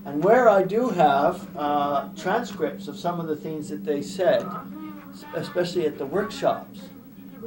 And where I do have transcripts of some of the things that they said, especially at the workshops,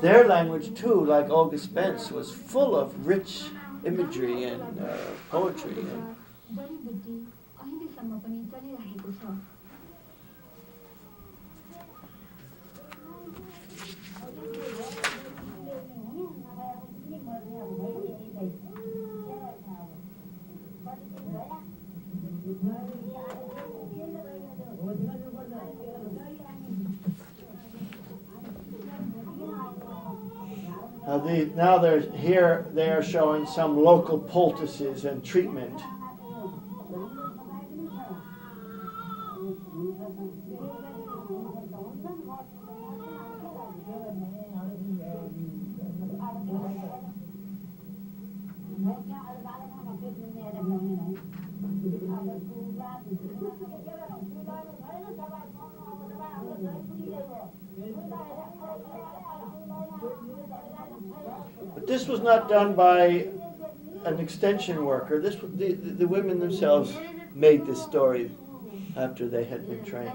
their language too, like Olga Spence, was full of rich imagery and poetry. And now they are showing some local poultices and treatment. But this was not done by an extension worker. This was the women themselves made this story after they had been trained.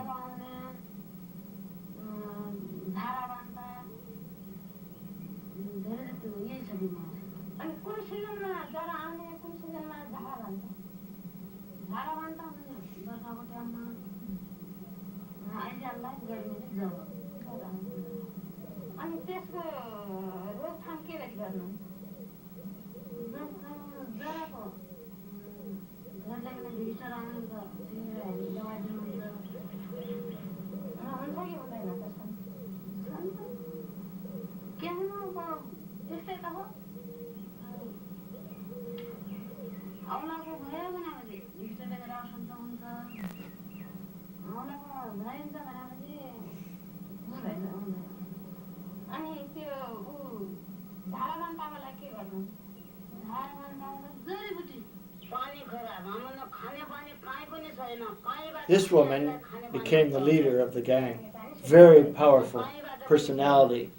This woman became the leader of the gang. Very powerful personality,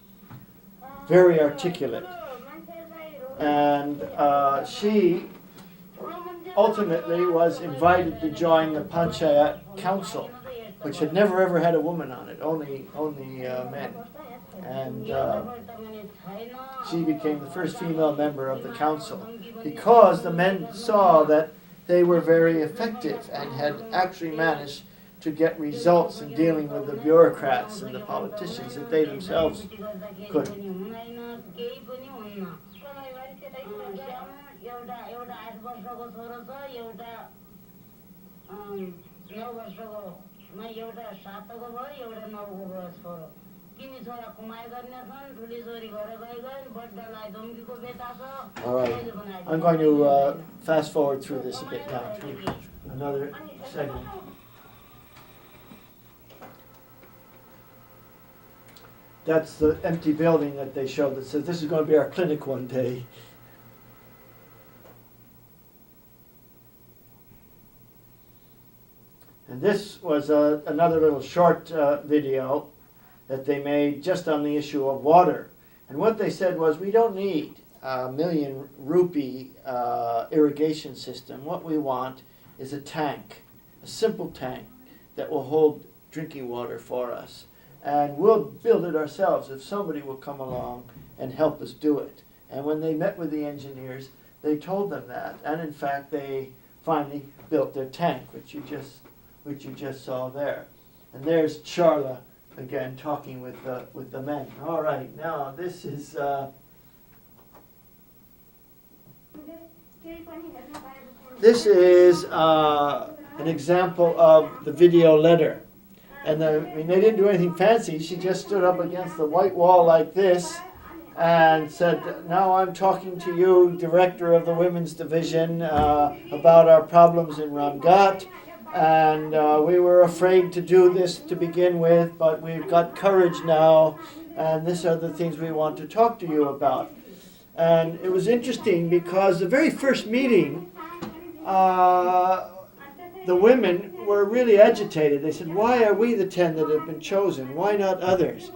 very articulate. And she ultimately was invited to join the Panchayat Council, which had never ever had a woman on it, only men. And she became the first female member of the council because the men saw that they were very effective and had actually managed to get results in dealing with the bureaucrats and the politicians that they themselves couldn't. All right, I'm going to fast forward through this a bit now to another segment. That's the empty building that they showed that says this is going to be our clinic one day. And this was another little short video that they made just on the issue of water. And what they said was, we don't need a million rupee irrigation system. What we want is a tank, a simple tank that will hold drinking water for us. And we'll build it ourselves if somebody will come along and help us do it. And when they met with the engineers, they told them that. And in fact, they finally built their tank, which you just saw there. And there's Charla again talking with the men. All right, now this is an example of the video letter. And they didn't do anything fancy. She just stood up against the white wall like this and said, now I'm talking to you, director of the women's division, about our problems in Ramgat. And we were afraid to do this to begin with, but we've got courage now, and these are the things we want to talk to you about. And it was interesting because the very first meeting, the women were really agitated. They said, why are we the 10 that have been chosen? Why not others?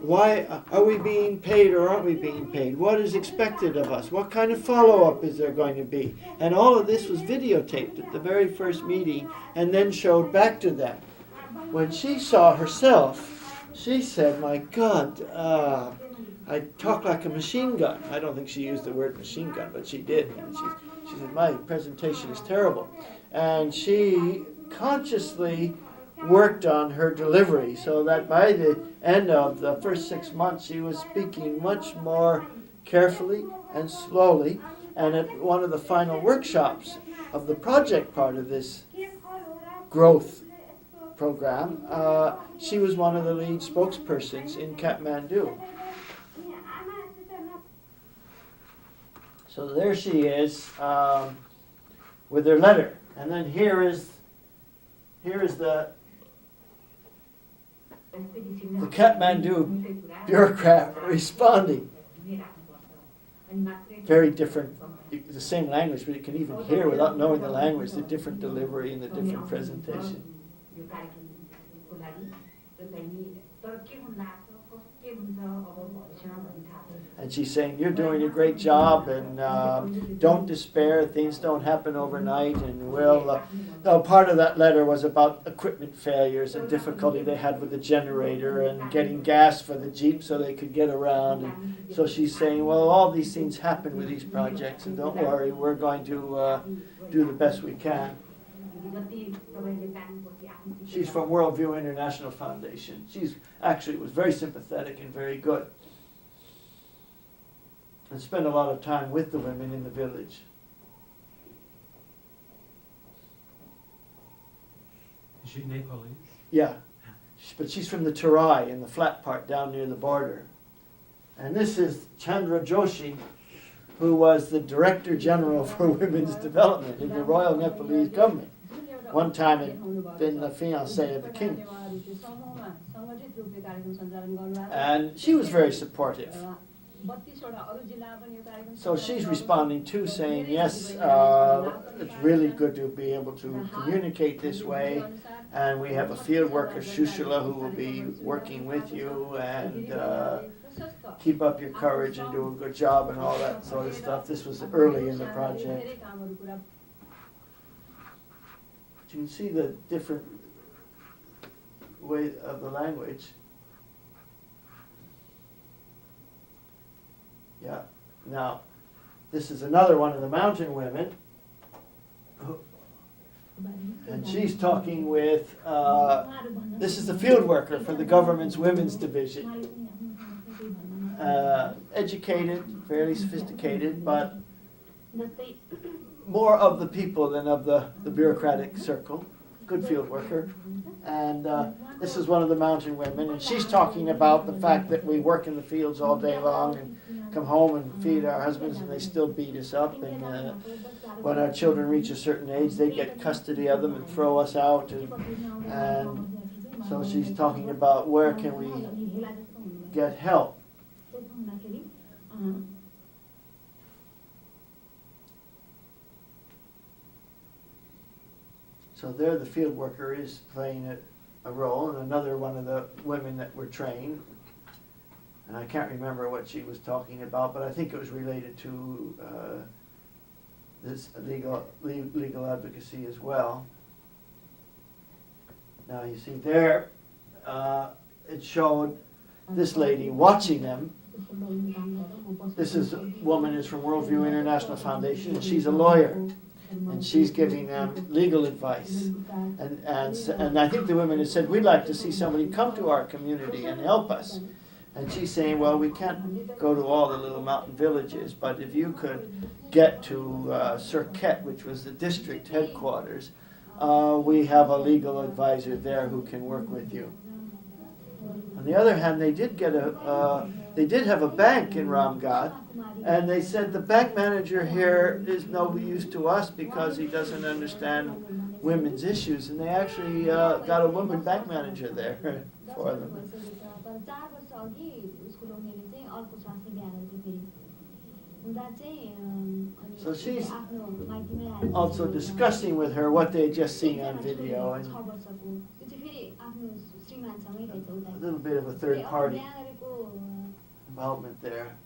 why are we being paid or aren't we being paid? What is expected of us? What kind of follow-up is there going to be? And all of this was videotaped at the very first meeting and then showed back to them. When she saw herself, she said, my God, I talk like a machine gun. I don't think she used the word machine gun, but she did. And she said, my presentation is terrible. And she consciously worked on her delivery so that by the end of the first 6 months she was speaking much more carefully and slowly. And at one of the final workshops of the project part of this growth program, she was one of the lead spokespersons in Kathmandu. So there she is with her letter. And then here is the Kathmandu bureaucrat responding. Very different, the same language, but you can even hear without knowing the language, the different delivery and the different presentation. And she's saying, you're doing a great job, and don't despair, things don't happen overnight, and part of that letter was about equipment failures and difficulty they had with the generator and getting gas for the Jeep so they could get around. And so she's saying, well, all these things happen with these projects, and don't worry, we're going to do the best we can. She's from Worldview International Foundation. She's actually was very sympathetic and very good, and spent a lot of time with the women in the village. Is she Nepalese? Yeah, but she's from the Terai, in the flat part down near the border. And this is Chandra Joshi, who was the Director General for Women's Development in the Royal Nepalese government. One time had been the fiancée of the king. And she was very supportive. So she's responding too, saying, yes, it's really good to be able to communicate this way. And we have a field worker, Shushila, who will be working with you, and keep up your courage and do a good job and all that sort of stuff. This was early in the project. You can see the different way of the language. Yeah. Now, this is another one of the mountain women. And she's talking with, this is the field worker for the government's women's division. Educated, fairly sophisticated, but more of the people than of the bureaucratic circle. Good field worker. And this is one of the mountain women, and she's talking about the fact that we work in the fields all day long and come home and feed our husbands, and they still beat us up. And when our children reach a certain age, they get custody of them and throw us out. And so she's talking about where can we get help. So there the field worker is playing a role, and another one of the women that were trained. And I can't remember what she was talking about, but I think it was related to this legal advocacy as well. Now you see there, it showed this lady watching them. This woman is from Worldview International Foundation, and she's a lawyer. And she's giving them legal advice. And I think the women had said, we'd like to see somebody come to our community and help us. And she's saying, well, we can't go to all the little mountain villages, but if you could get to Surkhet, which was the district headquarters, we have a legal advisor there who can work with you. On the other hand, they did have a bank in Ramgarh, and they said the bank manager here is no use to us because he doesn't understand women's issues, and they actually got a woman bank manager there for them. So she's also discussing with her what they had just seen on video, and a little bit of a third party. development there.